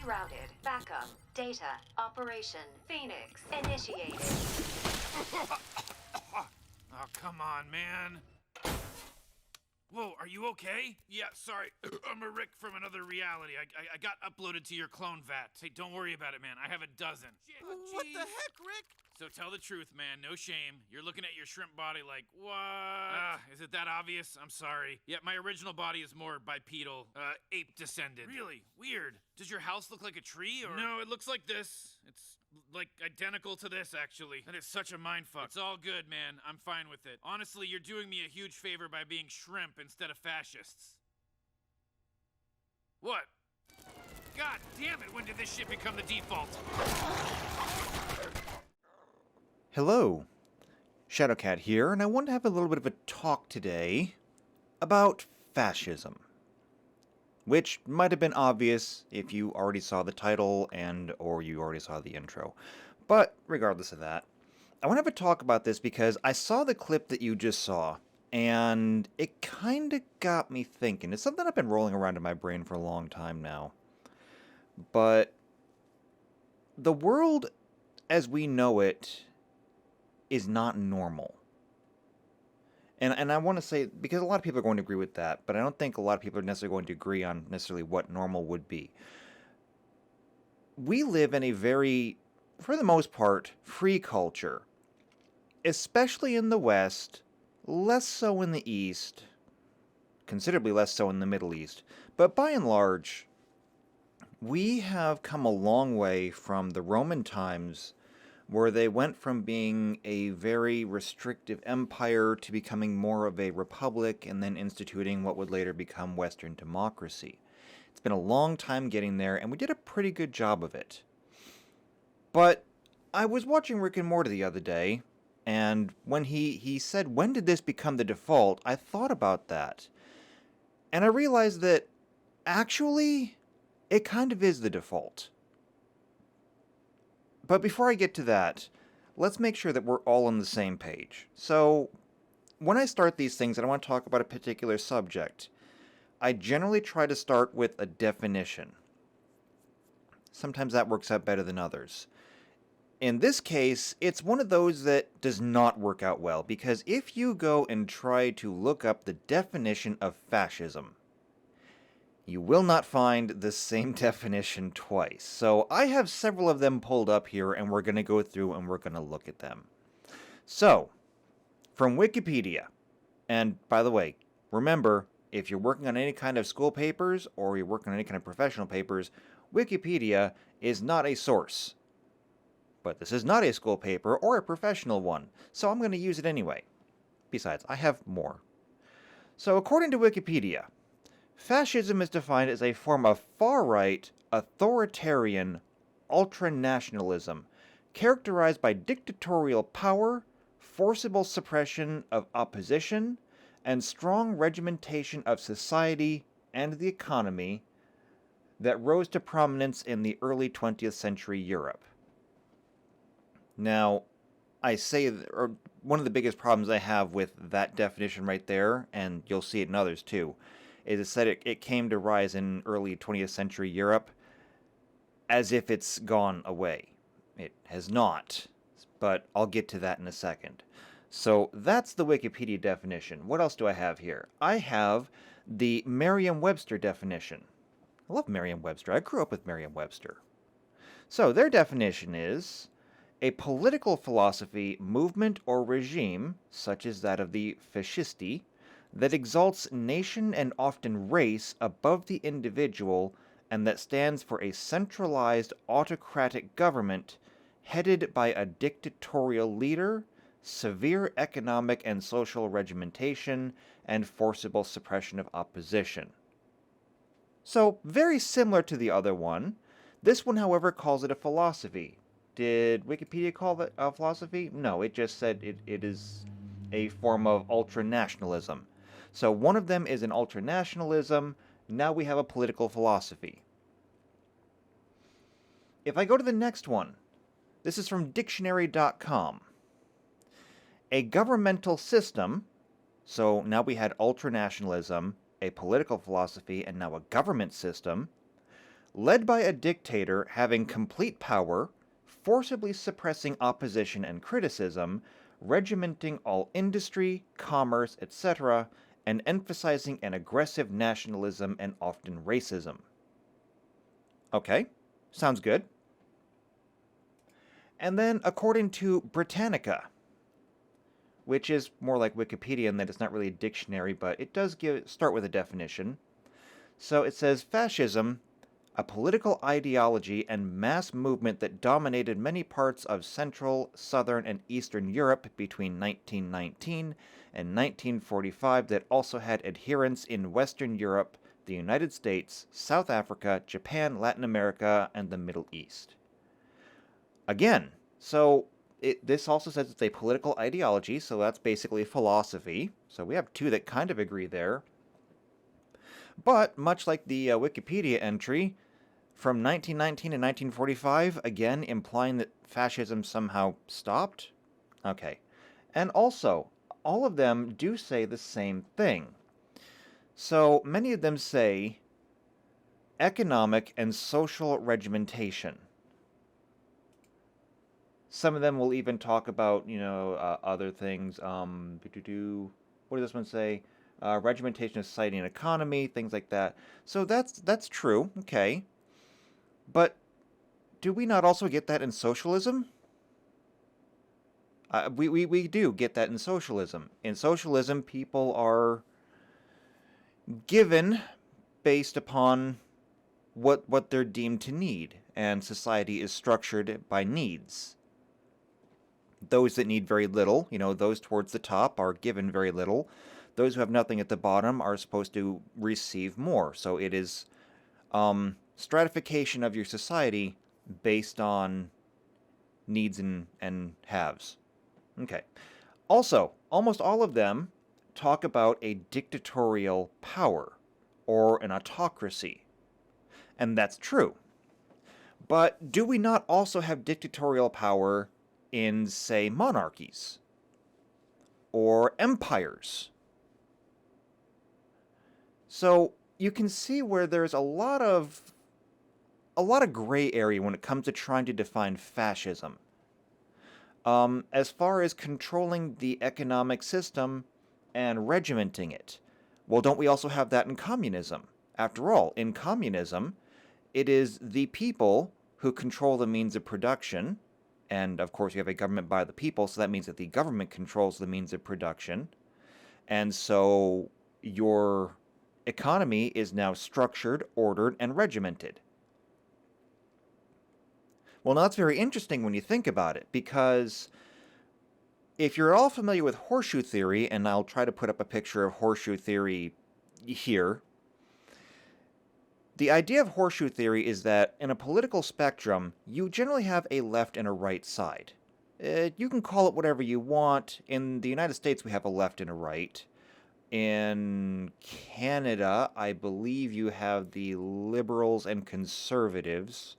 routed. Backup. Data. Operation. Phoenix. Initiated. Oh, come on, man. Whoa, are you okay? Yeah, sorry. I'm a Rick from another reality. I got uploaded to your clone vat. Hey, don't worry about it, man. I have a dozen. Shit, What the heck, Rick? So tell the truth, man. No shame. You're looking at your shrimp body like, what? Is it that obvious? I'm sorry. Yeah, my original body is more bipedal, ape descended. Really? Weird. Does your house look like a tree, or? No, it looks like this. It's like identical to this, actually. That is such a mindfuck. It's all good, man. I'm fine with it. Honestly, you're doing me a huge favor by being shrimp instead of fascists. What? God damn it, when did this shit become the default? Hello, Shadowcat here, and I want to have a little bit of a talk today about fascism. Which might have been obvious if you already saw the title or you already saw the intro. But regardless of that, I want to have a talk about this because I saw the clip that you just saw, and it kind of got me thinking. It's something I've been rolling around in my brain for a long time now. But the world as we know it is not normal. And I want to say, because a lot of people are going to agree with that, but I don't think a lot of people are necessarily going to agree on necessarily what normal would be. We live in a very, for the most part, free culture, especially in the West, less so in the East, considerably less so in the Middle East, but by and large, we have come a long way from the Roman times, where they went from being a very restrictive empire to becoming more of a republic and then instituting what would later become Western democracy. It's been a long time getting there, and we did a pretty good job of it. But I was watching Rick and Morty the other day, and when he said, when did this become the default, I thought about that. And I realized that, actually, it kind of is the default. But before I get to that, let's make sure that we're all on the same page. So, when I start these things and I want to talk about a particular subject, I generally try to start with a definition. Sometimes that works out better than others. In this case, it's one of those that does not work out well, because if you go and try to look up the definition of fascism, you will not find the same definition twice. So I have several of them pulled up here, and we're going to go through and we're going to look at them. So, from Wikipedia, and by the way, remember, if you're working on any kind of school papers or you're working on any kind of professional papers, Wikipedia is not a source. But this is not a school paper or a professional one, so I'm going to use it anyway. Besides, I have more. So according to Wikipedia, fascism is defined as a form of far-right, authoritarian, ultranationalism, characterized by dictatorial power, forcible suppression of opposition, and strong regimentation of society and the economy that rose to prominence in the early 20th century Europe. Now, one of the biggest problems I have with that definition right there, and you'll see it in others too, is it said it came to rise in early 20th century Europe as if it's gone away. It has not, but I'll get to that in a second. So that's the Wikipedia definition. What else do I have here? I have the Merriam-Webster definition. I love Merriam-Webster. I grew up with Merriam-Webster. So their definition is a political philosophy, movement, or regime, such as that of the fascisti, that exalts nation and often race above the individual, and that stands for a centralized autocratic government headed by a dictatorial leader, severe economic and social regimentation, and forcible suppression of opposition. So, very similar to the other one. This one, however, calls it a philosophy. Did Wikipedia call it a philosophy? No, it just said it is a form of ultranationalism. So one of them is an ultranationalism. Now we have a political philosophy. If I go to the next one, this is from dictionary.com. A governmental system, so now we had ultranationalism, a political philosophy, and now a government system, led by a dictator having complete power, forcibly suppressing opposition and criticism, regimenting all industry, commerce, etc., and emphasizing an aggressive nationalism and often racism. Okay, sounds good. And then, according to Britannica, which is more like Wikipedia in that it's not really a dictionary, but it does start with a definition. So it says, fascism, a political ideology and mass movement that dominated many parts of Central, Southern, and Eastern Europe between 1919 and 1945 that also had adherents in Western Europe, the United States, South Africa, Japan, Latin America, and the Middle East. Again, so this also says it's a political ideology, so that's basically philosophy. So we have two that kind of agree there. But, much like the Wikipedia entry, from 1919 to 1945, again implying that fascism somehow stopped? Okay. And also, all of them do say the same thing. So, many of them say economic and social regimentation. Some of them will even talk about, other things. What does this one say? Regimentation of society and economy, things like that. So that's true, okay. But do we not also get that in socialism? We do get that in socialism. In socialism, people are given based upon what they're deemed to need, and society is structured by needs. Those that need very little, those towards the top are given very little. Those who have nothing at the bottom are supposed to receive more. So it is stratification of your society based on needs and haves. Okay. Also, almost all of them talk about a dictatorial power or an autocracy. And that's true. But do we not also have dictatorial power in, say, monarchies or empires? So you can see where there's a lot of gray area when it comes to trying to define fascism. As far as controlling the economic system and regimenting it. Well, don't we also have that in communism? After all, in communism, it is the people who control the means of production, and of course you have a government by the people, so that means that the government controls the means of production, and so your economy is now structured, ordered, and regimented. Well, now that's very interesting when you think about it, because if you're all familiar with Horseshoe Theory, and I'll try to put up a picture of Horseshoe Theory here, the idea of Horseshoe Theory is that in a political spectrum, you generally have a left and a right side. You can call it whatever you want. In the United States, we have a left and a right. In Canada, I believe you have the liberals and conservatives.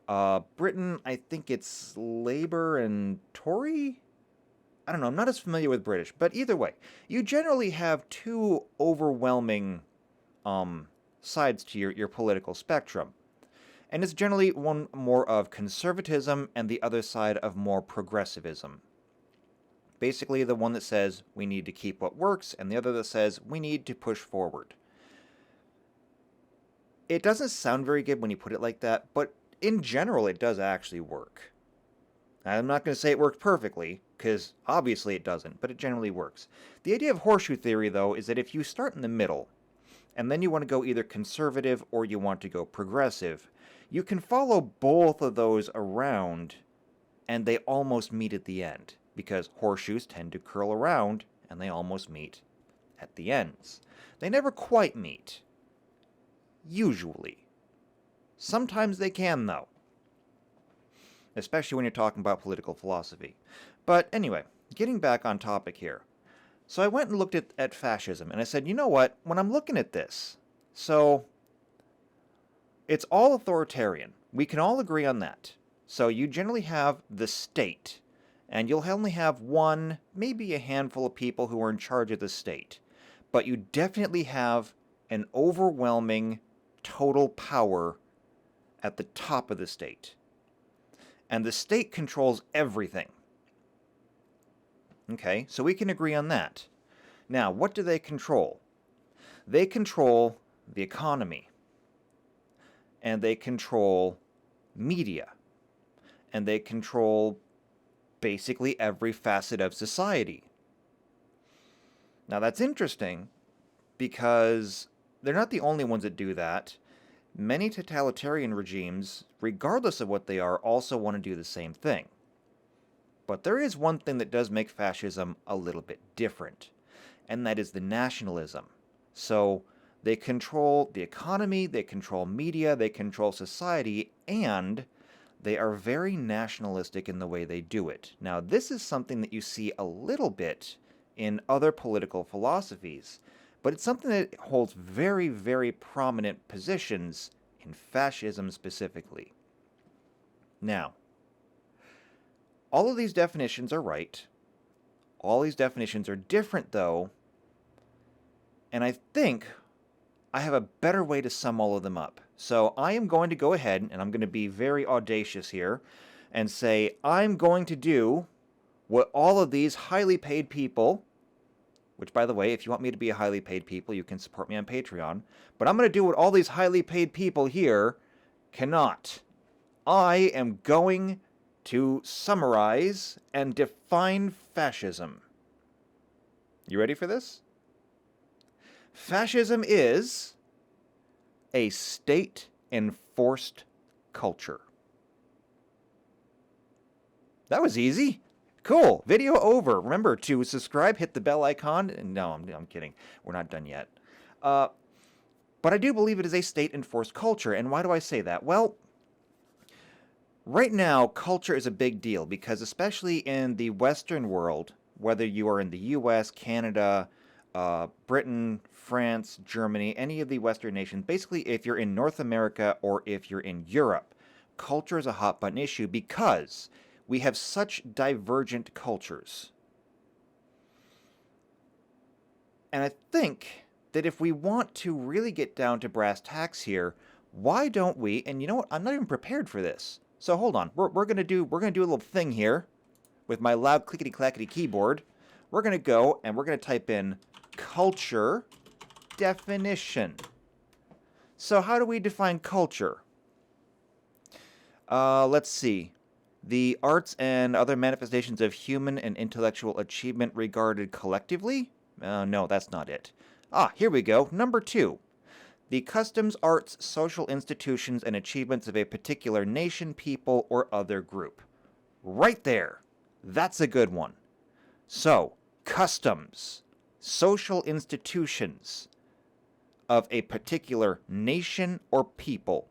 Britain, I think it's Labour and Tory? I don't know, I'm not as familiar with British, but either way, you generally have two overwhelming sides to your political spectrum. And it's generally one more of conservatism and the other side of more progressivism. Basically, the one that says we need to keep what works, and the other that says we need to push forward. It doesn't sound very good when you put it like that, but in general, it does actually work. I'm not going to say it worked perfectly, because obviously it doesn't, but it generally works. The idea of Horseshoe Theory, though, is that if you start in the middle, and then you want to go either conservative or you want to go progressive, you can follow both of those around, and they almost meet at the end, because horseshoes tend to curl around, and they almost meet at the ends. They never quite meet. Usually. Sometimes they can, though. Especially when you're talking about political philosophy. But anyway, getting back on topic here. So I went and looked at fascism, and I said, you know what? When I'm looking at this, so it's all authoritarian. We can all agree on that. So you generally have the state, and you'll only have one, maybe a handful of people who are in charge of the state. But you definitely have an overwhelming total power at the top of the state. And the state controls everything. Okay, so we can agree on that. Now, what do they control? They control the economy. And they control media. And they control basically every facet of society. Now, that's interesting because they're not the only ones that do that. Many totalitarian regimes, regardless of what they are, also want to do the same thing. But there is one thing that does make fascism a little bit different, and that is the nationalism. So they control the economy, they control media, they control society, and they are very nationalistic in the way they do it. Now, this is something that you see a little bit in other political philosophies, but it's something that holds very, very prominent positions in fascism specifically. Now, all of these definitions are right. All these definitions are different, though, and I think I have a better way to sum all of them up. So I am going to go ahead, and I'm going to be very audacious here, and say I'm going to do what all of these highly paid people, which, by the way, if you want me to be a highly paid people, you can support me on Patreon, but I'm going to do what all these highly paid people here cannot. I am going to summarize and define fascism. You ready for this? Fascism is a state-enforced culture. That was easy. Cool. Video over. Remember to subscribe, hit the bell icon. No, I'm kidding. We're not done yet. But I do believe it is a state-enforced culture. And why do I say that? Well, right now, culture is a big deal because especially in the Western world, whether you are in the US, Canada, Britain, France, Germany, any of the Western nations, basically if you're in North America or if you're in Europe, culture is a hot button issue because we have such divergent cultures. And I think that if we want to really get down to brass tacks here, why don't we, and you know what, I'm not even prepared for this. So hold on, we're gonna do a little thing here with my loud clickety-clackety keyboard. We're gonna go and we're gonna type in culture definition. So how do we define culture? Let's see. The arts and other manifestations of human and intellectual achievement regarded collectively? No, that's not it. Here we go. Number 2. The customs, arts, social institutions, and achievements of a particular nation, people, or other group. Right there. That's a good one. So, customs, social institutions of a particular nation or people.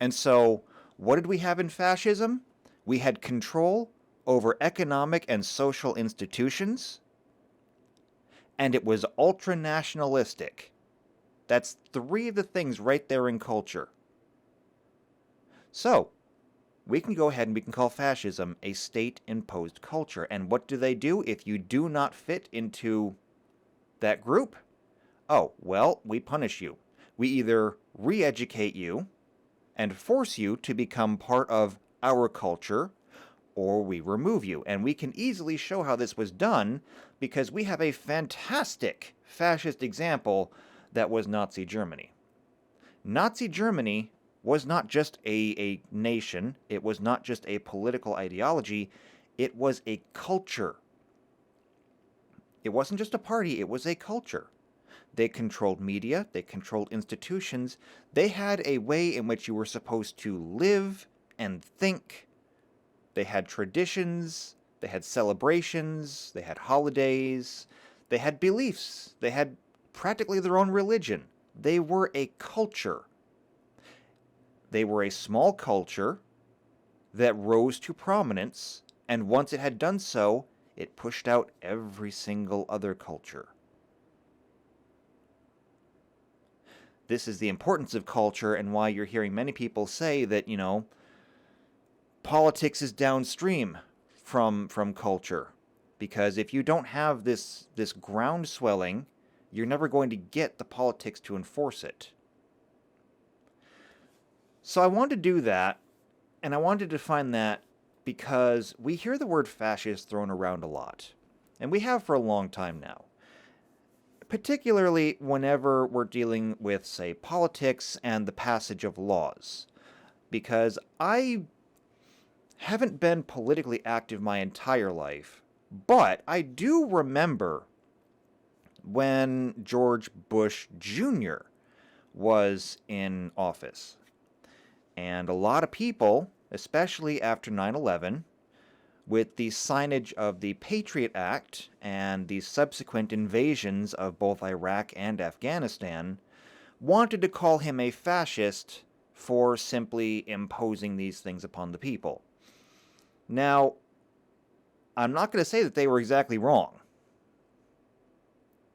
And so, what did we have in fascism? We had control over economic and social institutions, and it was ultra-nationalistic. That's 3 of the things right there in culture. So, we can go ahead and we can call fascism a state-imposed culture. And what do they do if you do not fit into that group? Oh, well, we punish you. We either re-educate you and force you to become part of our culture, or we remove you. And we can easily show how this was done because we have a fantastic fascist example that was Nazi Germany. Nazi Germany was not just a nation, it was not just a political ideology, it was a culture. It wasn't just a party, it was a culture. They controlled media, they controlled institutions, they had a way in which you were supposed to live and think. They had traditions, they had celebrations, they had holidays, they had beliefs, they had practically their own religion. They were a culture. They were a small culture that rose to prominence, and once it had done so, it pushed out every single other culture. This is the importance of culture and why you're hearing many people say that, politics is downstream from culture. Because if you don't have this ground swelling you're never going to get the politics to enforce it. So I wanted to do that, and I wanted to define that because we hear the word fascist thrown around a lot, and we have for a long time now. Particularly whenever we're dealing with, say, politics and the passage of laws. Because I haven't been politically active my entire life, but I do remember when George Bush Jr. was in office. And a lot of people, especially after 9/11, with the signage of the Patriot Act and the subsequent invasions of both Iraq and Afghanistan, wanted to call him a fascist for simply imposing these things upon the people. Now, I'm not going to say that they were exactly wrong.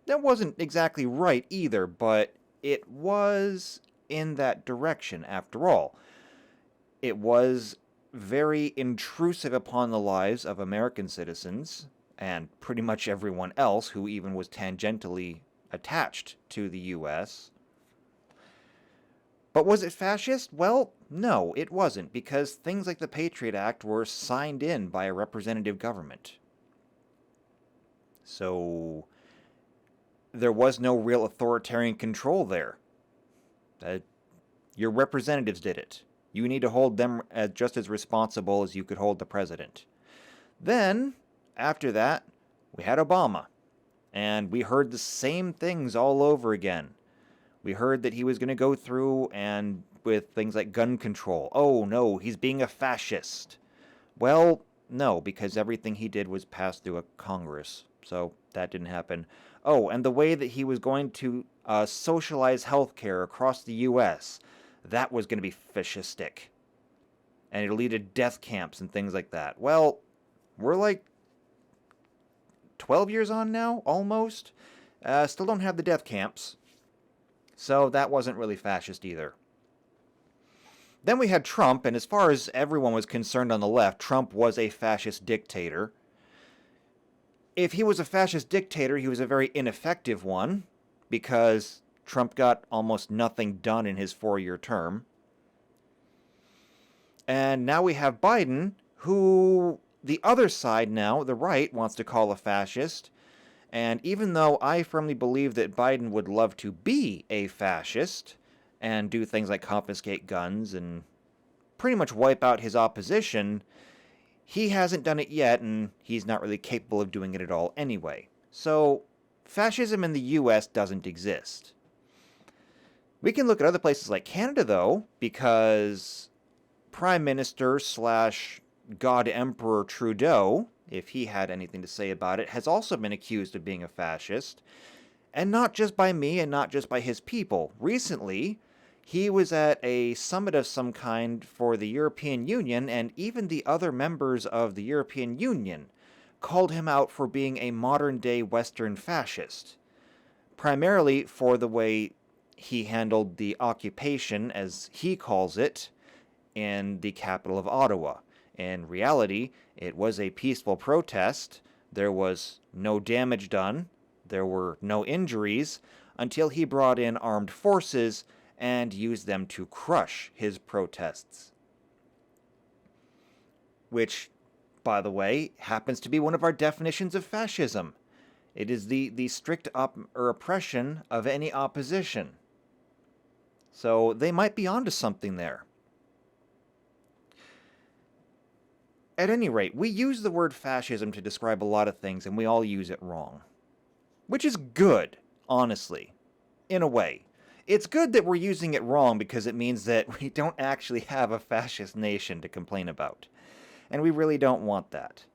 That wasn't exactly right either, but it was in that direction after all. It was very intrusive upon the lives of American citizens, and pretty much everyone else who even was tangentially attached to the U.S. But was it fascist? Well, no, it wasn't, because things like the Patriot Act were signed in by a representative government. So there was no real authoritarian control there. Your representatives did it. You need to hold them just as responsible as you could hold the president. Then, after that, we had Obama. And we heard the same things all over again. We heard that he was going to go through and with things like gun control. Oh, no, he's being a fascist. Well, no, because everything he did was passed through a Congress. So that didn't happen. Oh, and the way that he was going to socialize healthcare across the U.S., that was going to be fascistic. And it'll lead to death camps and things like that. Well, we're like 12 years on now, almost. Still don't have the death camps. So that wasn't really fascist either. Then we had Trump, and as far as everyone was concerned on the left, Trump was a fascist dictator. If he was a fascist dictator, he was a very ineffective one, because Trump got almost nothing done in his 4-year term. And now we have Biden, who the other side now, the right, wants to call a fascist. And even though I firmly believe that Biden would love to be a fascist and do things like confiscate guns and pretty much wipe out his opposition, he hasn't done it yet, and he's not really capable of doing it at all anyway. So fascism in the US doesn't exist. We can look at other places like Canada, though, because Prime Minister / God Emperor Trudeau, if he had anything to say about it, has also been accused of being a fascist. And not just by me and not just by his people. Recently, he was at a summit of some kind for the European Union, and even the other members of the European Union called him out for being a modern-day Western fascist. Primarily for the way he handled the occupation, as he calls it, in the capital of Ottawa. In reality, it was a peaceful protest. There was no damage done. There were no injuries until he brought in armed forces and used them to crush his protests. Which, by the way, happens to be one of our definitions of fascism. It is the strict oppression of any opposition. So they might be onto something there. At any rate, we use the word fascism to describe a lot of things, and we all use it wrong. Which is good, honestly, in a way. It's good that we're using it wrong because it means that we don't actually have a fascist nation to complain about. And we really don't want that.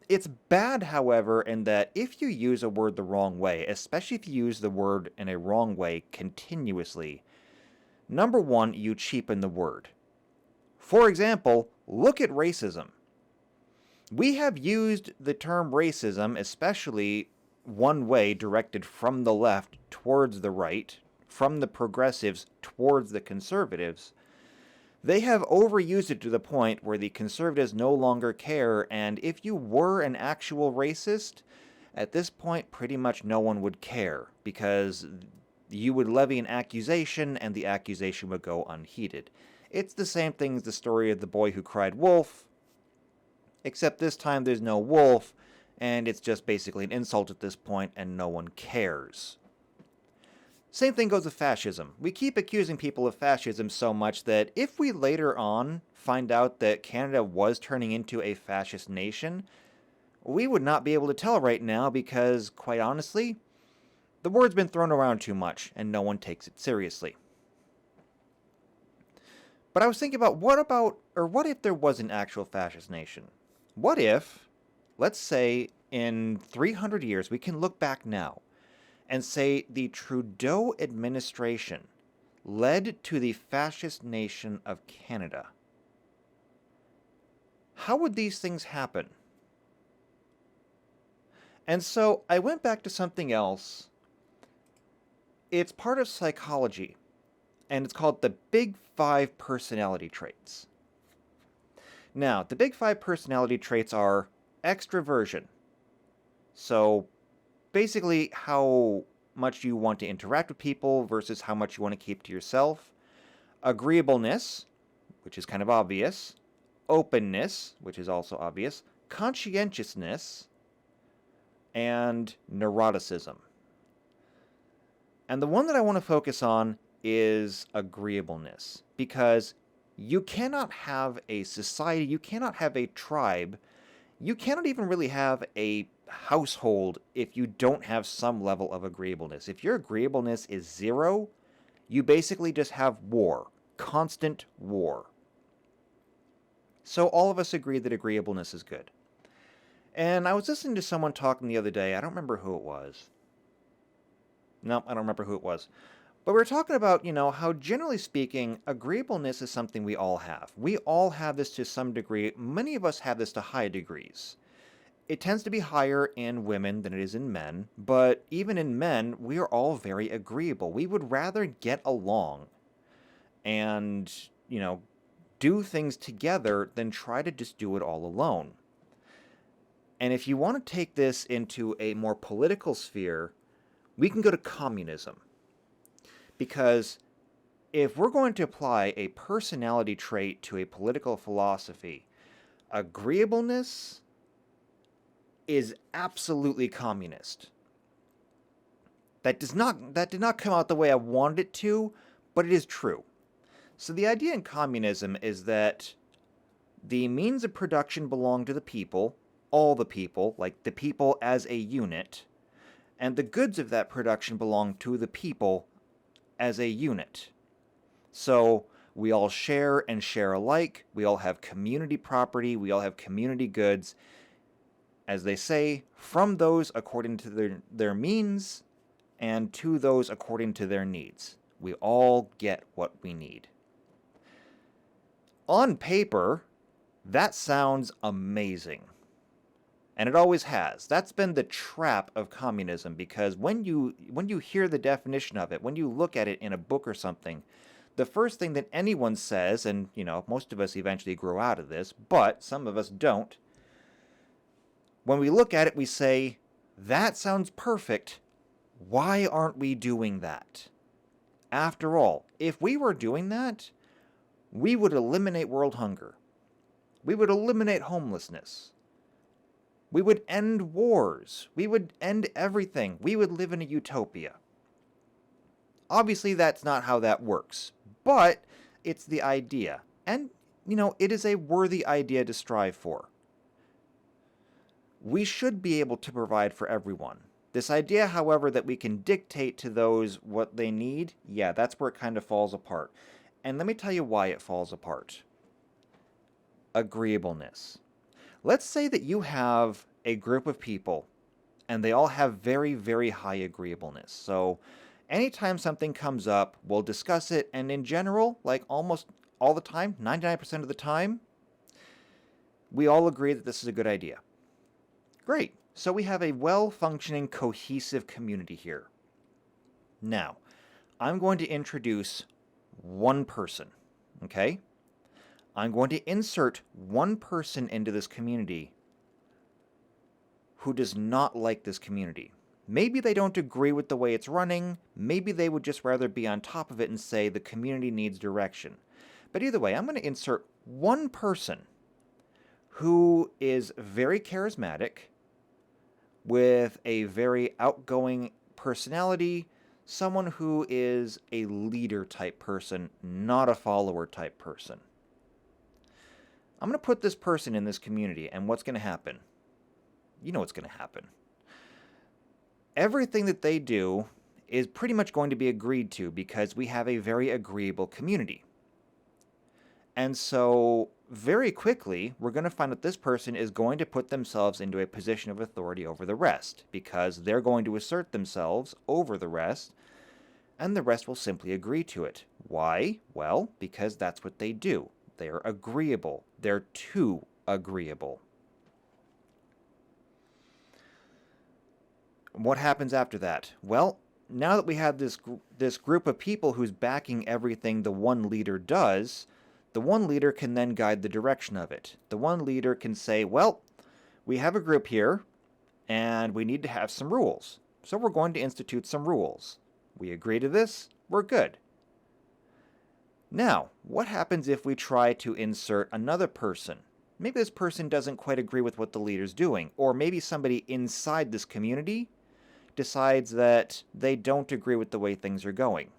It's bad, however, in that if you use a word the wrong way, especially if you use the word in a wrong way continuously, number one, you cheapen the word. For example, look at racism. We have used the term racism, especially one way directed from the left towards the right, from the progressives towards the conservatives. They have overused it to the point where the conservatives no longer care, and if you were an actual racist, At this point, pretty much no one would care, because you would levy an accusation, and the accusation would go unheeded. It's the same thing as the story of the boy who cried wolf, except this time there's no wolf, and it's just basically an insult at this point, and no one cares. Same thing goes with fascism. We keep accusing people of fascism so much that if we later on find out that Canada was turning into a fascist nation, we would not be able to tell right now because, quite honestly, the word's been thrown around too much and no one takes it seriously. But I was thinking about what if there was an actual fascist nation? What if, let's say, in 300 years, we can look back now and say the Trudeau administration led to the fascist nation of Canada. How would these things happen? And so I went back to something else. It's part of psychology, and it's called the Big Five personality traits. Now, the Big Five personality traits are extroversion. So basically, how much you want to interact with people versus how much you want to keep to yourself. Agreeableness, which is kind of obvious. Openness, which is also obvious. Conscientiousness, and neuroticism. And the one that I want to focus on is agreeableness, because you cannot have a society, you cannot have a tribe, you cannot even really have a household if you don't have some level of agreeableness. If your agreeableness is zero, you basically just have war, constant war. So all of us agree that agreeableness is good. And I was listening to someone talking the other day, I don't remember who it was. No, I don't remember who it was. But we were talking about, how generally speaking, agreeableness is something we all have. We all have this to some degree. Many of us have this to high degrees. It tends to be higher in women than it is in men, but even in men, we are all very agreeable. We would rather get along and, do things together than try to just do it all alone. And if you want to take this into a more political sphere, we can go to communism. Because if we're going to apply a personality trait to a political philosophy, agreeableness is absolutely communist. That did not come out the way I wanted it to, but it is true. So the idea in communism is that the means of production belong to the people, all the people, like the people as a unit, and the goods of that production belong to the people as a unit. So we all share and share alike, we all have community property, we all have community goods, as they say, from those according to their means, and to those according to their needs. We all get what we need. On paper, that sounds amazing. And it always has. That's been the trap of communism, because when you hear the definition of it, when you look at it in a book or something, the first thing that anyone says, and most of us eventually grow out of this, but some of us don't, when we look at it, we say, that sounds perfect. Why aren't we doing that? After all, if we were doing that, we would eliminate world hunger. We would eliminate homelessness. We would end wars. We would end everything. We would live in a utopia. Obviously, that's not how that works, but it's the idea. And, it is a worthy idea to strive for. We should be able to provide for everyone. This idea, however, that we can dictate to those what they need, yeah, that's where it kind of falls apart. And let me tell you why it falls apart. Agreeableness. Let's say that you have a group of people, and they all have very, very high agreeableness. So anytime something comes up, we'll discuss it, and in general, like almost all the time, 99% of the time, we all agree that this is a good idea. Great. So we have a well-functioning, cohesive community here. Now, I'm going to introduce one person, okay? I'm going to insert one person into this community who does not like this community. Maybe they don't agree with the way it's running, maybe they would just rather be on top of it and say the community needs direction. But either way, I'm going to insert one person who is very charismatic, with a very outgoing personality, someone who is a leader type person, not a follower type person. I'm going to put this person in this community, and what's going to happen? You know what's going to happen. Everything that they do is pretty much going to be agreed to because we have a very agreeable community. And so, very quickly, we're going to find that this person is going to put themselves into a position of authority over the rest, because they're going to assert themselves over the rest, and the rest will simply agree to it. Why? Well, because that's what they do. They're agreeable. They're too agreeable. What happens after that? Well, now that we have this group of people who's backing everything the one leader does, the one leader can then guide the direction of it. The one leader can say, well, we have a group here, and we need to have some rules. So we're going to institute some rules. We agree to this, we're good. Now, what happens if we try to insert another person? Maybe this person doesn't quite agree with what the leader's doing, or maybe somebody inside this community decides that they don't agree with the way things are going.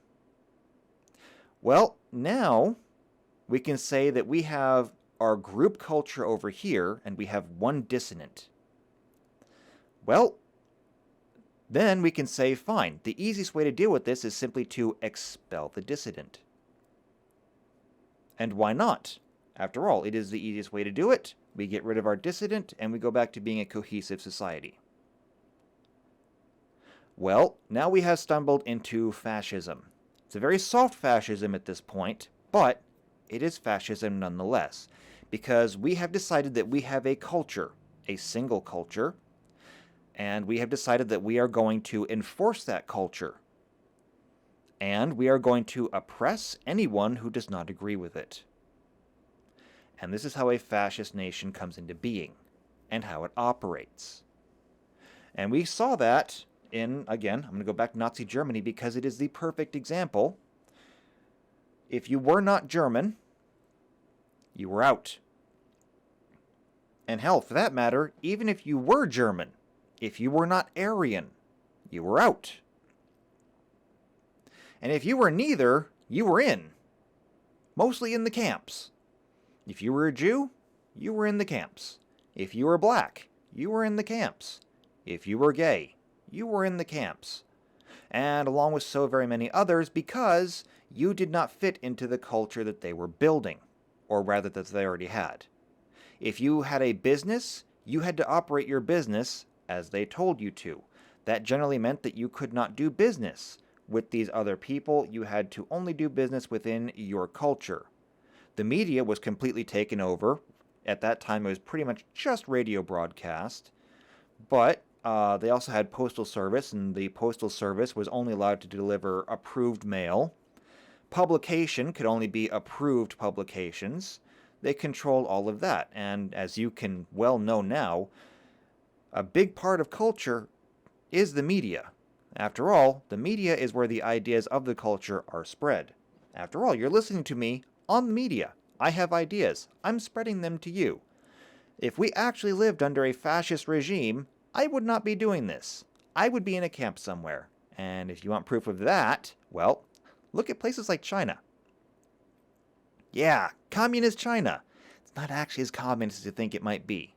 Well, now we can say that we have our group culture over here, and we have one dissonant. Well, then we can say, fine, the easiest way to deal with this is simply to expel the dissident. And why not? After all, it is the easiest way to do it. We get rid of our dissident, and we go back to being a cohesive society. Well, now we have stumbled into fascism. It's a very soft fascism at this point, but it is fascism nonetheless, because we have decided that we have a culture, a single culture, and we have decided that we are going to enforce that culture, and we are going to oppress anyone who does not agree with it. And this is how a fascist nation comes into being, and how it operates. And we saw that in, again, I'm going to go back to Nazi Germany because it is the perfect example. If you were not German, you were out. And hell, for that matter, even if you were German, if you were not Aryan, you were out. And if you were neither, you were in. Mostly in the camps. If you were a Jew, you were in the camps. If you were black, you were in the camps. If you were gay, you were in the camps. And along with so very many others, because you did not fit into the culture that they were building, or rather that they already had. If you had a business, you had to operate your business as they told you to. That generally meant that you could not do business with these other people. You had to only do business within your culture. The media was completely taken over. At that time, it was pretty much just radio broadcast. But they also had postal service, and the postal service was only allowed to deliver approved mail. Publication could only be approved publications. They controlled all of that. And as you can well know now, a big part of culture is the media. After all, the media is where the ideas of the culture are spread. After all, you're listening to me on the media. I have ideas. I'm spreading them to you. If we actually lived under a fascist regime, I would not be doing this. I would be in a camp somewhere. And if you want proof of that, well, look at places like China. Yeah, communist China. It's not actually as communist as you think it might be.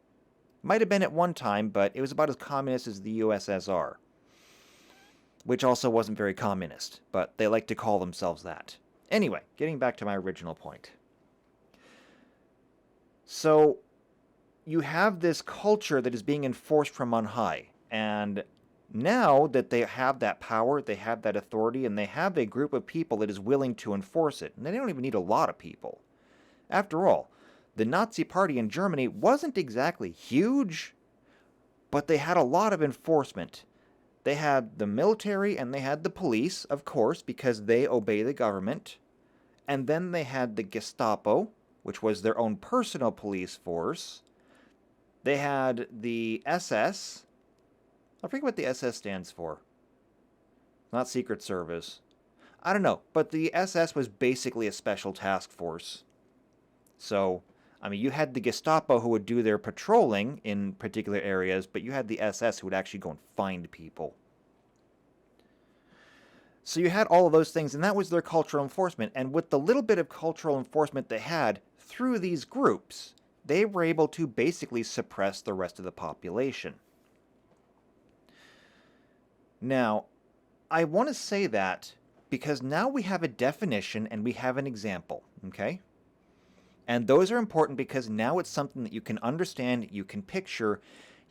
Might have been at one time, but it was about as communist as the USSR. Which also wasn't very communist, but they like to call themselves that. Anyway, getting back to my original point. So, you have this culture that is being enforced from on high, and now that they have that power, they have that authority, and they have a group of people that is willing to enforce it, and they don't even need a lot of people. After all, the Nazi Party in Germany wasn't exactly huge, but they had a lot of enforcement. They had the military and they had the police, of course, because they obey the government. And then they had the Gestapo, which was their own personal police force. They had the SS, I forget what the SS stands for. Not Secret Service. I don't know, but the SS was basically a special task force. So, I mean, you had the Gestapo who would do their patrolling in particular areas, but you had the SS who would actually go and find people. So you had all of those things, and that was their cultural enforcement. And with the little bit of cultural enforcement they had through these groups, they were able to basically suppress the rest of the population. Now, I want to say that because now we have a definition and we have an example, okay? And those are important because now it's something that you can understand, you can picture.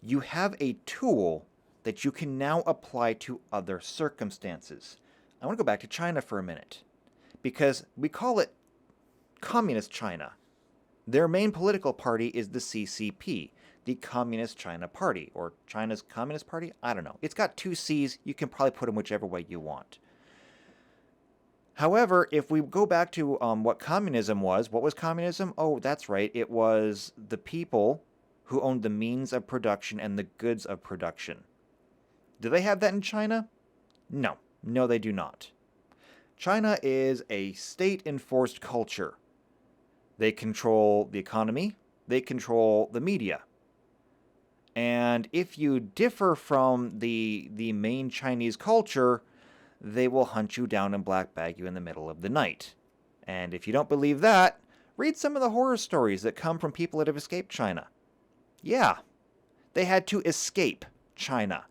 You have a tool that you can now apply to other circumstances. I want to go back to China for a minute because we call it Communist China. Their main political party is the CCP, the Communist China Party, or China's Communist Party? I don't know. It's got two C's. You can probably put them whichever way you want. However, if we go back to what communism was, what was communism? Oh, that's right. It was the people who owned the means of production and the goods of production. Do they have that in China? No. No, they do not. China is a state-enforced culture. They control the economy. They control the media. And if you differ from the main Chinese culture, they will hunt you down and black bag you in the middle of the night. And if you don't believe that, read some of the horror stories that come from people that have escaped China. Yeah, they had to escape China.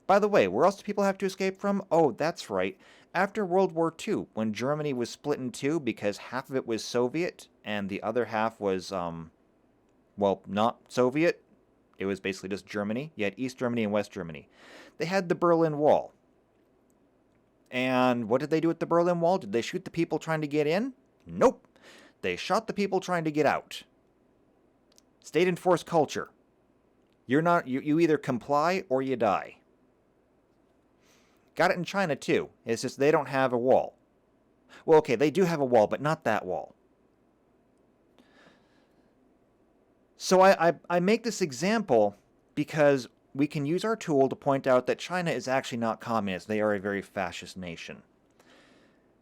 By the way, where else do people have to escape from? Oh, that's right. After World War II, when Germany was split in two because half of it was Soviet and the other half was, not Soviet. It was basically just Germany. You had East Germany and West Germany. They had the Berlin Wall. And what did they do at the Berlin Wall? Did they shoot the people trying to get in? Nope. They shot the people trying to get out. State-enforced culture. You either comply or you die. Got it in China too. It's just they don't have a wall. Well, okay, they do have a wall, but not that wall. So I make this example because we can use our tool to point out that China is actually not communist. They are a very fascist nation.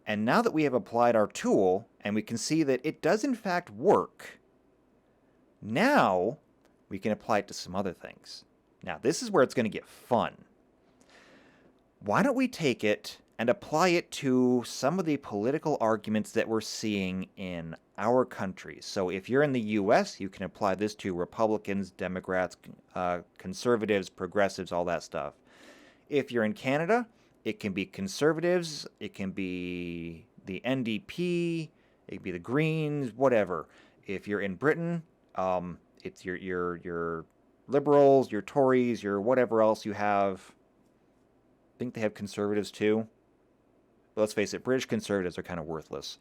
And now that we have applied our tool, and we can see that it does in fact work, now we can apply it to some other things. Now, this is where it's going to get fun. Why don't we take it and apply it to some of the political arguments that we're seeing in our countries? So if you're in the U.S., you can apply this to Republicans, Democrats, conservatives, progressives, all that stuff. If you're in Canada, it can be conservatives, it can be the NDP, it can be the Greens, whatever. If you're in Britain, it's your Liberals, your Tories, your whatever else you have. I think they have conservatives too. But let's face it, British conservatives are kind of worthless.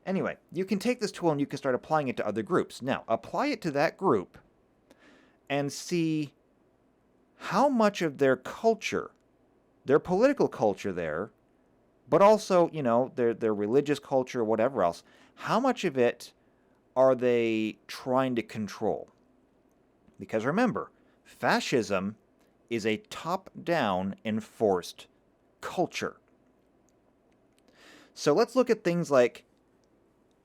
Anyway, you can take this tool and you can start applying it to other groups. Now, apply it to that group and see how much of their culture, their political culture there, but also, their religious culture, whatever else, how much of it are they trying to control? Because remember, fascism is a top-down enforced culture. So let's look at things like,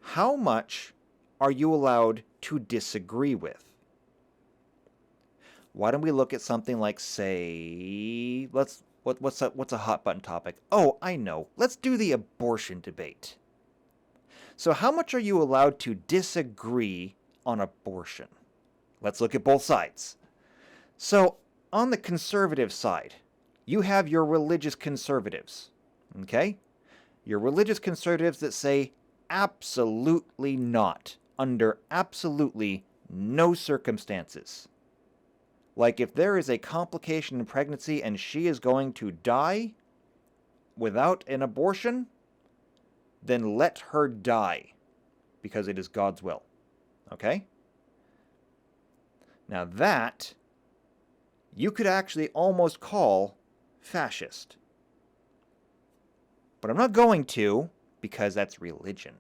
how much are you allowed to disagree with? Why don't we look at something like, say, what's a hot button topic? Oh, I know. Let's do the abortion debate. So how much are you allowed to disagree on abortion? Let's look at both sides. So on the conservative side, you have your religious conservatives, okay? Your religious conservatives that say absolutely not, under absolutely no circumstances. Like if there is a complication in pregnancy and she is going to die without an abortion, then let her die, because it is God's will. Okay? Now that, you could actually almost call fascist. But I'm not going to, because that's religion.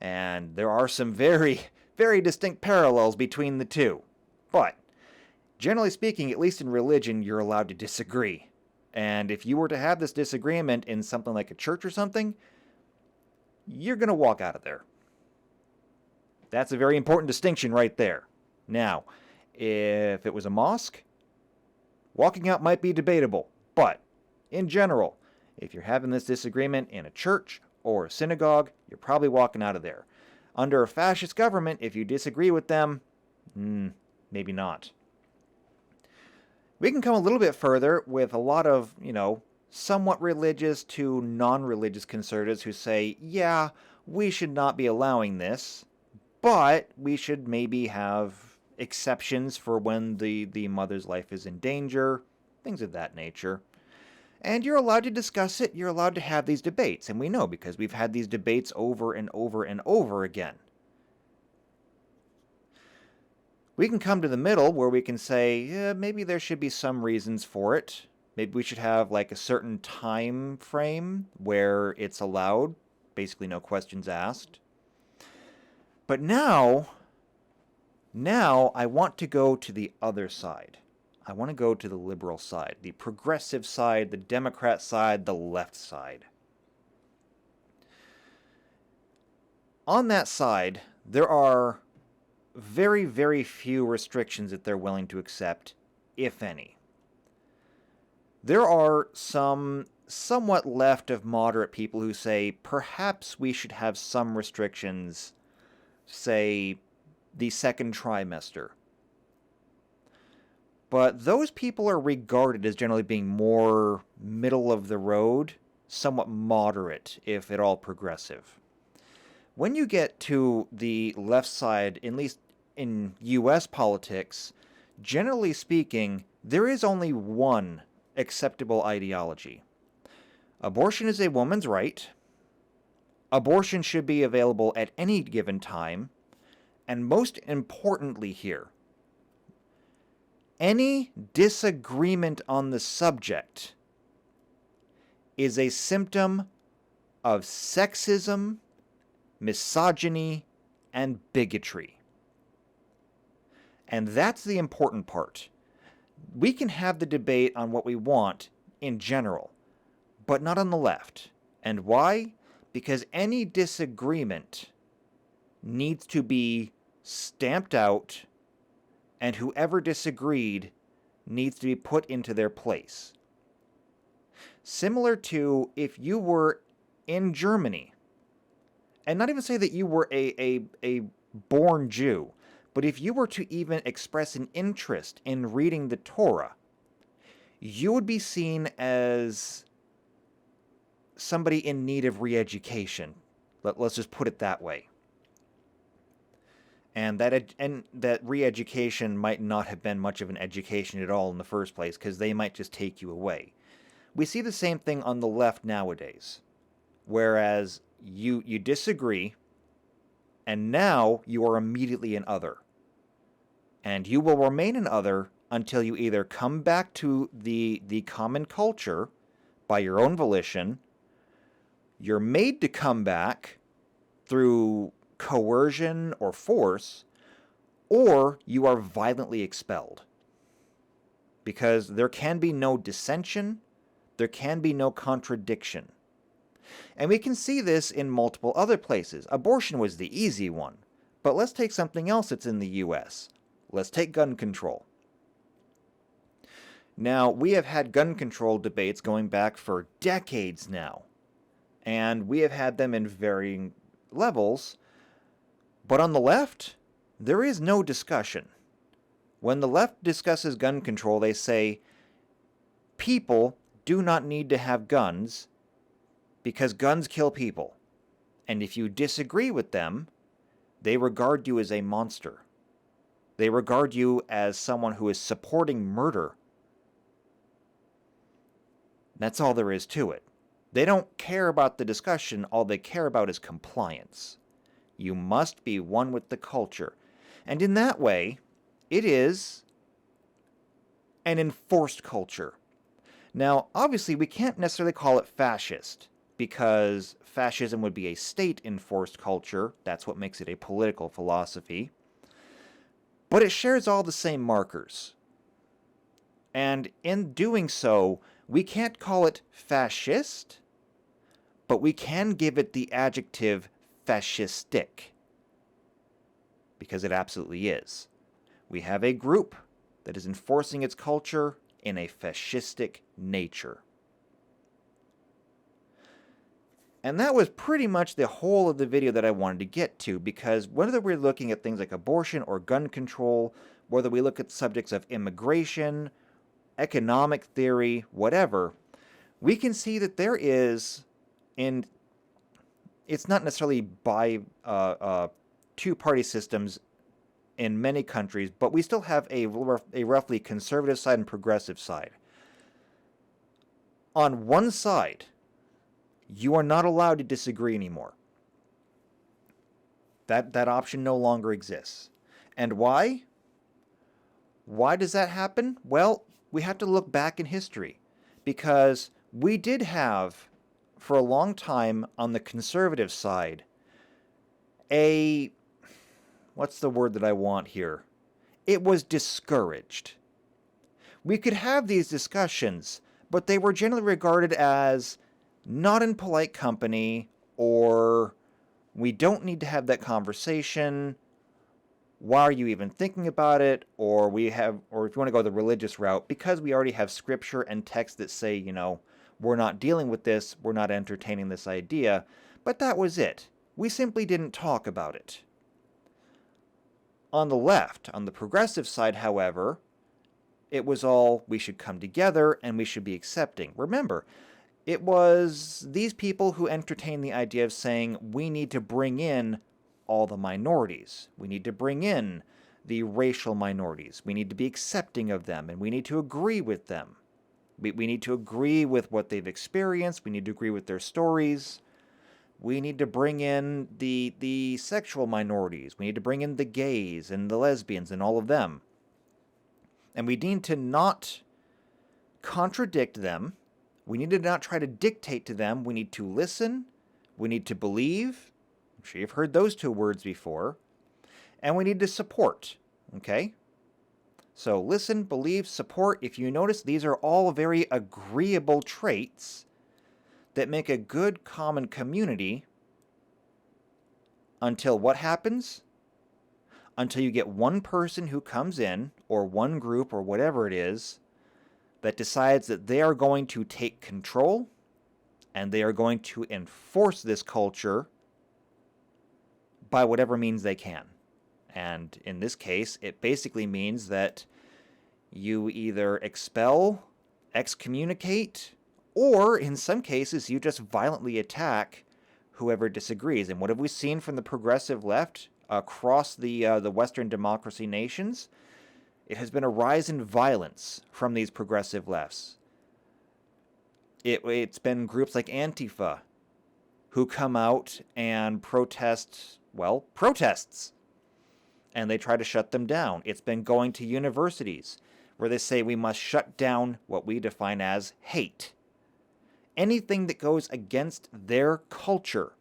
And there are some very, very distinct parallels between the two. But Generally speaking, at least in religion, you're allowed to disagree. And if you were to have this disagreement in something like a church or something, you're going to walk out of there. That's a very important distinction right there. Now, if it was a mosque, walking out might be debatable. But, in general, if you're having this disagreement in a church or a synagogue, you're probably walking out of there. Under a fascist government, if you disagree with them, maybe not. We can come a little bit further with a lot of, somewhat religious to non-religious conservatives who say, yeah, we should not be allowing this, but we should maybe have exceptions for when the mother's life is in danger, things of that nature. And you're allowed to discuss it, you're allowed to have these debates, and we know because we've had these debates over and over and over again. We can come to the middle where we can say, yeah, maybe there should be some reasons for it. Maybe we should have like a certain time frame where it's allowed, basically no questions asked. But now I want to go to the other side. I want to go to the liberal side, the progressive side, the Democrat side, the left side. On that side, there are very, very few restrictions that they're willing to accept, if any. There are some somewhat left of moderate people who say perhaps we should have some restrictions, say, the second trimester. But those people are regarded as generally being more middle of the road, somewhat moderate, if at all progressive. When you get to the left side, at least in US politics, generally speaking, there is only one acceptable ideology. Abortion is a woman's right. Abortion should be available at any given time. And most importantly here, any disagreement on the subject is a symptom of sexism, misogyny, and bigotry. And that's the important part. We can have the debate on what we want in general, but not on the left. And why? Because any disagreement needs to be stamped out, and whoever disagreed needs to be put into their place. Similar to if you were in Germany, and not even say that you were a born Jew, but if you were to even express an interest in reading the Torah, you would be seen as somebody in need of re-education. Let's just put it that way. And that re-education might not have been much of an education at all in the first place, because they might just take you away. We see the same thing on the left nowadays, whereas you disagree, and now you are immediately an other. And you will remain an other until you either come back to the common culture by your own volition, you're made to come back through coercion or force, or you are violently expelled. Because there can be no dissension, there can be no contradiction. And we can see this in multiple other places. Abortion was the easy one, but let's take something else that's in the US. Let's take gun control. Now, we have had gun control debates going back for decades now, and we have had them in varying levels. But on the left, there is no discussion. When the left discusses gun control, they say, people do not need to have guns because guns kill people. And if you disagree with them, they regard you as a monster. They regard you as someone who is supporting murder. That's all there is to it. They don't care about the discussion, all they care about is compliance. You must be one with the culture. And in that way, it is an enforced culture. Now, obviously, we can't necessarily call it fascist, because fascism would be a state-enforced culture. That's what makes it a political philosophy. But it shares all the same markers. And in doing so, we can't call it fascist, but we can give it the adjective fascistic, because it absolutely is. We have a group that is enforcing its culture in a fascistic nature. And that was pretty much the whole of the video that I wanted to get to, because whether we're looking at things like abortion or gun control, whether we look at subjects of immigration, economic theory, whatever, we can see that there is, and it's not necessarily by two-party systems in many countries, but we still have a roughly conservative side and progressive side. On one side, you are not allowed to disagree anymore. That option no longer exists. And why? Why does that happen? Well, we have to look back in history, because we did have, for a long time on the conservative side, what's the word that I want here? It was discouraged. We could have these discussions, but they were generally regarded as not in polite company, or we don't need to have that conversation. Why are you even thinking about it? Or if you want to go the religious route, because we already have scripture and texts that say, we're not dealing with this, we're not entertaining this idea. But that was it. We simply didn't talk about it. On the left, on the progressive side, however, it was all, we should come together and we should be accepting. Remember, it was these people who entertained the idea of saying, we need to bring in all the minorities. We need to bring in the racial minorities. We need to be accepting of them, and we need to agree with them. We need to agree with what they've experienced. We need to agree with their stories. We need to bring in the sexual minorities. We need to bring in the gays and the lesbians and all of them. And we need to not contradict them. We need to not try to dictate to them. We need to listen. We need to believe. I'm sure you've heard those two words before. And we need to support. Okay? So listen, believe, support. If you notice, these are all very agreeable traits that make a good common community until what happens? Until you get one person who comes in, or one group, or whatever it is, that decides that they are going to take control and they are going to enforce this culture by whatever means they can. And in this case, it basically means that you either expel, excommunicate, or in some cases, you just violently attack whoever disagrees. And what have we seen from the progressive left across the Western democracy nations? It has been a rise in violence from these progressive lefts. It's been groups like Antifa who come out and protests. And they try to shut them down. It's been going to universities where they say we must shut down what we define as hate. Anything that goes against their culture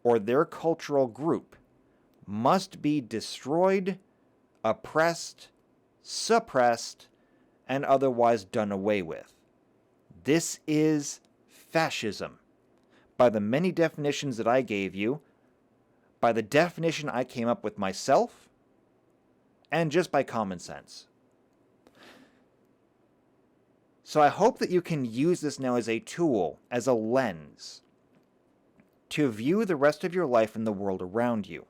or their cultural group must be destroyed, oppressed, suppressed, and otherwise done away with. This is fascism. By the many definitions that I gave you, by the definition I came up with myself, and just by common sense. So I hope that you can use this now as a tool, as a lens, to view the rest of your life and the world around you.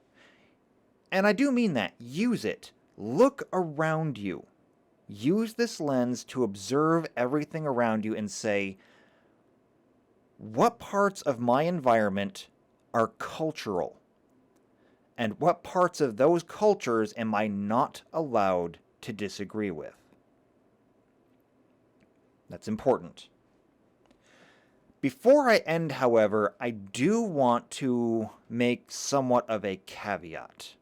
And I do mean that. Use it. Look around you. Use this lens to observe everything around you and say, what parts of my environment are cultural? And what parts of those cultures am I not allowed to disagree with? That's important. Before I end, however, I do want to make somewhat of a caveat.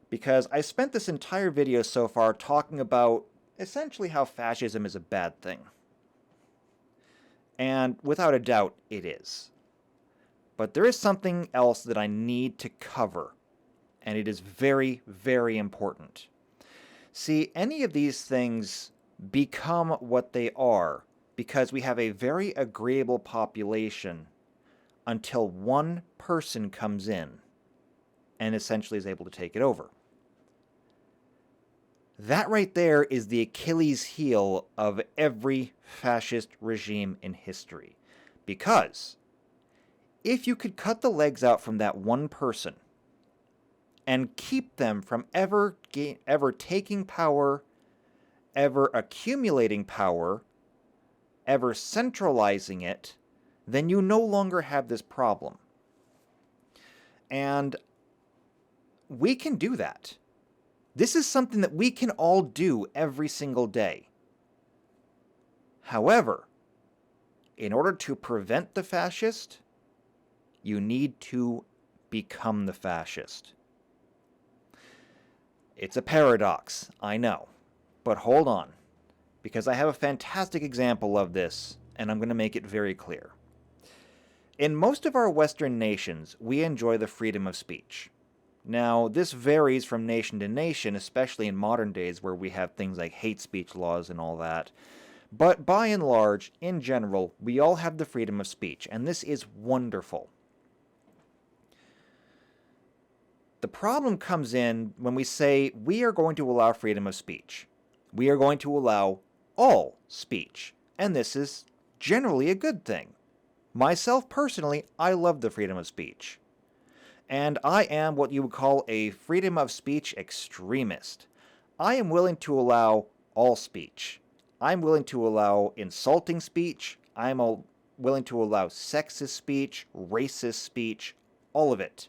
Because I spent this entire video so far talking about essentially how fascism is a bad thing. And without a doubt, it is. But there is something else that I need to cover. And it is very, very important. See, any of these things become what they are because we have a very agreeable population until one person comes in and essentially is able to take it over. That right there is the Achilles heel of every fascist regime in history. Because if you could cut the legs out from that one person and keep them from ever taking power, ever accumulating power, ever centralizing it, then you no longer have this problem. And we can do that. This is something that we can all do every single day. However, in order to prevent the fascist, you need to become the fascist. It's a paradox, I know. But hold on, because I have a fantastic example of this, and I'm going to make it very clear. In most of our Western nations, we enjoy the freedom of speech. Now, this varies from nation to nation, especially in modern days where we have things like hate speech laws and all that. But by and large, in general, we all have the freedom of speech, and this is wonderful. The problem comes in when we say we are going to allow freedom of speech. We are going to allow all speech, and this is generally a good thing. Myself personally, I love the freedom of speech. And I am what you would call a freedom of speech extremist. I am willing to allow all speech. I'm willing to allow insulting speech. I'm willing to allow sexist speech, racist speech, all of it.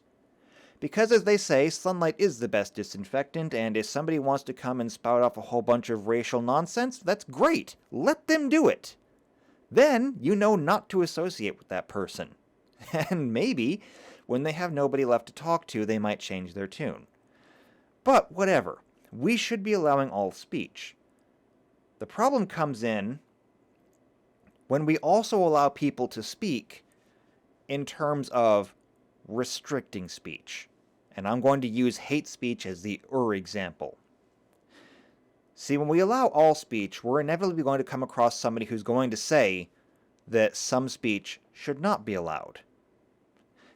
Because as they say, sunlight is the best disinfectant, and if somebody wants to come and spout off a whole bunch of racial nonsense, that's great. Let them do it. Then you know not to associate with that person. And maybe when they have nobody left to talk to, they might change their tune. But whatever. We should be allowing all speech. The problem comes in when we also allow people to speak in terms of restricting speech. And I'm going to use hate speech as the example. See, when we allow all speech, we're inevitably going to come across somebody who's going to say that some speech should not be allowed.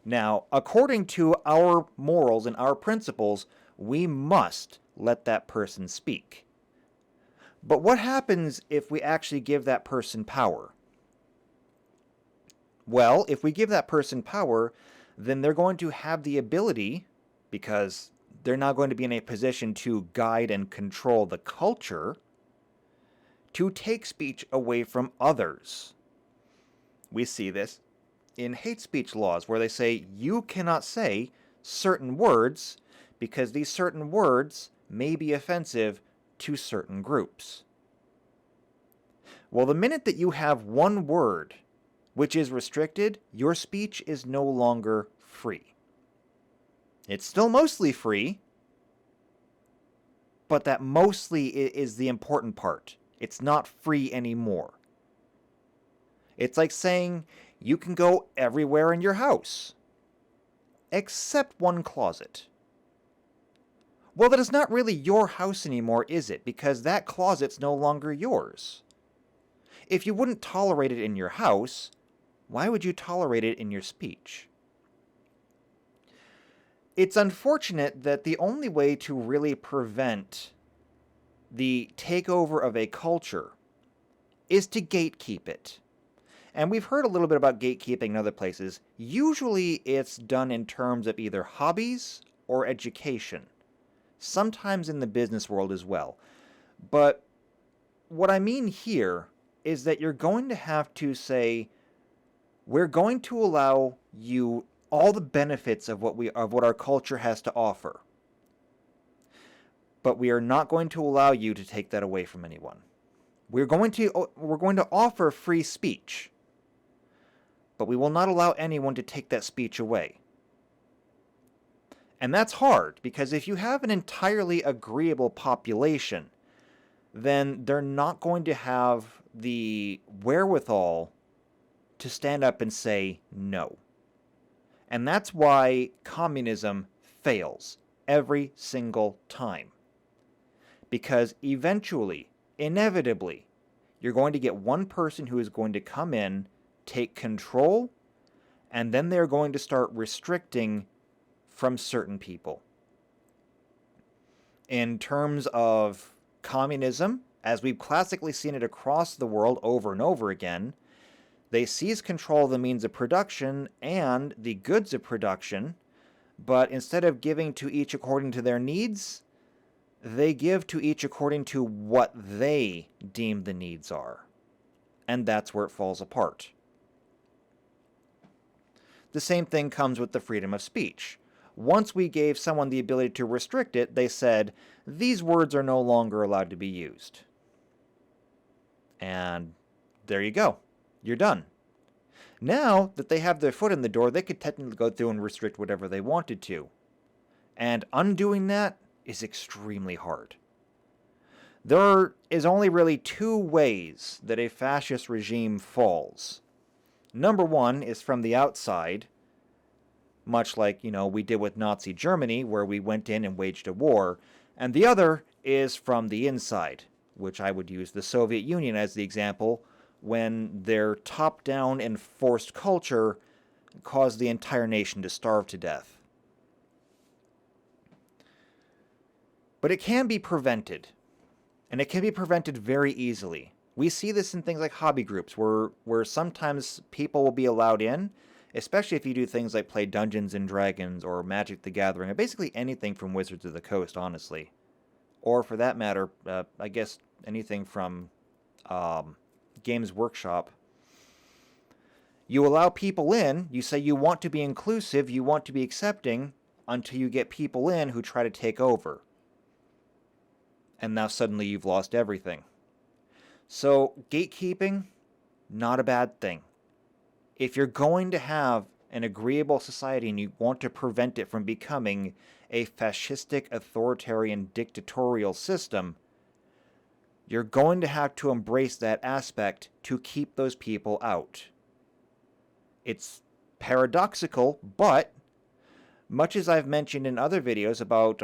Now, according to our morals and our principles, we must let that person speak. But what happens if we actually give that person power? Well, if we give that person power, then they're going to have the ability, because they're not going to be in a position to guide and control the culture, to take speech away from others. We see this in hate speech laws, where they say you cannot say certain words because these certain words may be offensive to certain groups. Well, the minute that you have one word which is restricted, your speech is no longer free. It's still mostly free, but that mostly is the important part. It's not free anymore. It's like saying you can go everywhere in your house, except one closet. Well, that is not really your house anymore, is it? Because that closet's no longer yours. If you wouldn't tolerate it in your house, why would you tolerate it in your speech? It's unfortunate that the only way to really prevent the takeover of a culture is to gatekeep it. And we've heard a little bit about gatekeeping in other places. Usually it's done in terms of either hobbies or education. Sometimes in the business world as well. But what I mean here is that you're going to have to say, we're going to allow you all the benefits of what our culture has to offer. But we are not going to allow you to take that away from anyone. We're going to offer free speech. But we will not allow anyone to take that speech away. And that's hard, because if you have an entirely agreeable population, then they're not going to have the wherewithal to stand up and say no. And that's why communism fails every single time. Because eventually, inevitably, you're going to get one person who is going to come in, take control, and then they're going to start restricting from certain people. In terms of communism, as we've classically seen it across the world over and over again, they seize control of the means of production and the goods of production, but instead of giving to each according to their needs, they give to each according to what they deem the needs are. And that's where it falls apart. The same thing comes with the freedom of speech. Once we gave someone the ability to restrict it, they said, these words are no longer allowed to be used. And there you go. You're done. Now that they have their foot in the door, they could technically go through and restrict whatever they wanted to. And undoing that is extremely hard. There is only really two ways that a fascist regime falls. Number one is from the outside, much like, we did with Nazi Germany, where we went in and waged a war. And the other is from the inside, which I would use the Soviet Union as the example, when their top-down enforced culture caused the entire nation to starve to death. But it can be prevented, and it can be prevented very easily. We see this in things like hobby groups, where sometimes people will be allowed in, especially if you do things like play Dungeons and Dragons or Magic the Gathering, or basically anything from Wizards of the Coast, honestly. Or for that matter, I guess anything from Games Workshop. You allow people in, you say you want to be inclusive, you want to be accepting, until you get people in who try to take over. And now suddenly you've lost everything. So gatekeeping, not a bad thing. If you're going to have an agreeable society and you want to prevent it from becoming a fascistic, authoritarian, dictatorial system, you're going to have to embrace that aspect to keep those people out. It's paradoxical, but much as I've mentioned in other videos about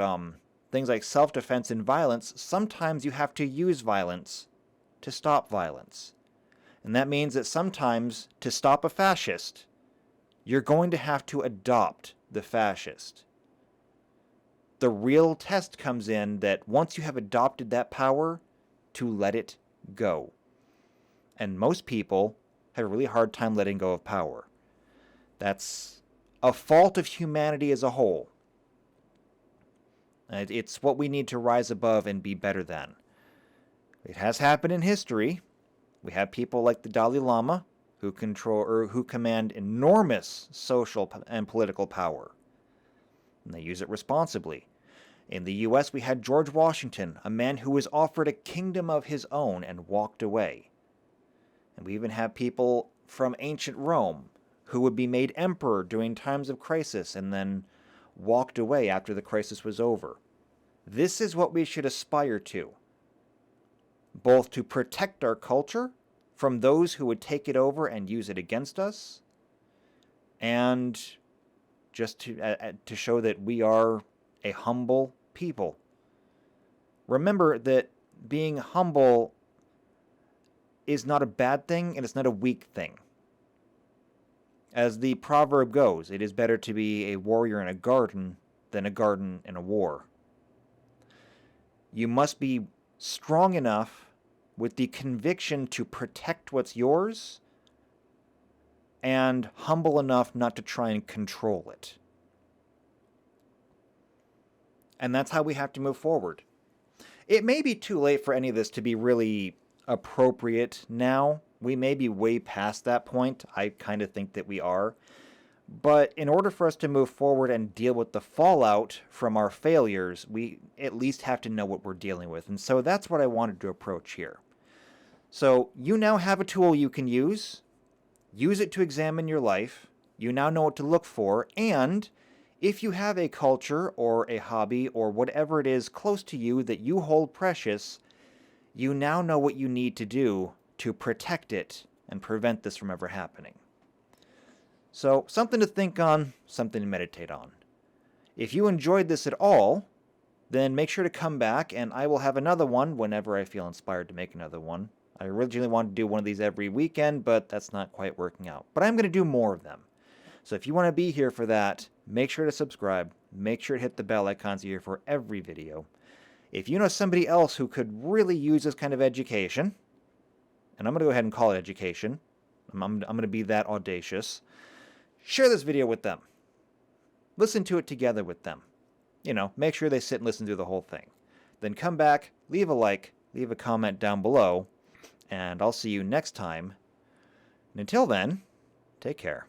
things like self-defense and violence, sometimes you have to use violence to stop violence. And that means that sometimes, to stop a fascist, you're going to have to adopt the fascist. The real test comes in that once you have adopted that power, to let it go. And most people have a really hard time letting go of power. That's a fault of humanity as a whole. It's what we need to rise above and be better than. It has happened in history. We have people like the Dalai Lama who command enormous social and political power. And they use it responsibly. In the US, we had George Washington, a man who was offered a kingdom of his own and walked away. And we even have people from ancient Rome who would be made emperor during times of crisis and then walked away after the crisis was over. This is what we should aspire to, both to protect our culture from those who would take it over and use it against us, and just to show that we are a humble people. Remember that being humble is not a bad thing, and it's not a weak thing. As the proverb goes, it is better to be a warrior in a garden than a garden in a war. You must be strong enough with the conviction to protect what's yours, and humble enough not to try and control it. And that's how we have to move forward. It may be too late for any of this to be really appropriate now. We may be way past that point. I kind of think that we are. But in order for us to move forward and deal with the fallout from our failures, we at least have to know what we're dealing with. And so that's what I wanted to approach here. So you now have a tool you can use. Use it to examine your life. You now know what to look for. And if you have a culture or a hobby or whatever it is close to you that you hold precious, you now know what you need to do to protect it and prevent this from ever happening. So, something to think on, something to meditate on. If you enjoyed this at all, then make sure to come back and I will have another one whenever I feel inspired to make another one. I originally wanted to do one of these every weekend, but that's not quite working out. But I'm going to do more of them. So if you want to be here for that, make sure to subscribe. Make sure to hit the bell icons here for every video. If you know somebody else who could really use this kind of education, and I'm going to go ahead and call it education, I'm going to be that audacious, share this video with them. Listen to it together with them. You know, make sure they sit and listen through the whole thing. Then come back, leave a like, leave a comment down below, and I'll see you next time. And until then, take care.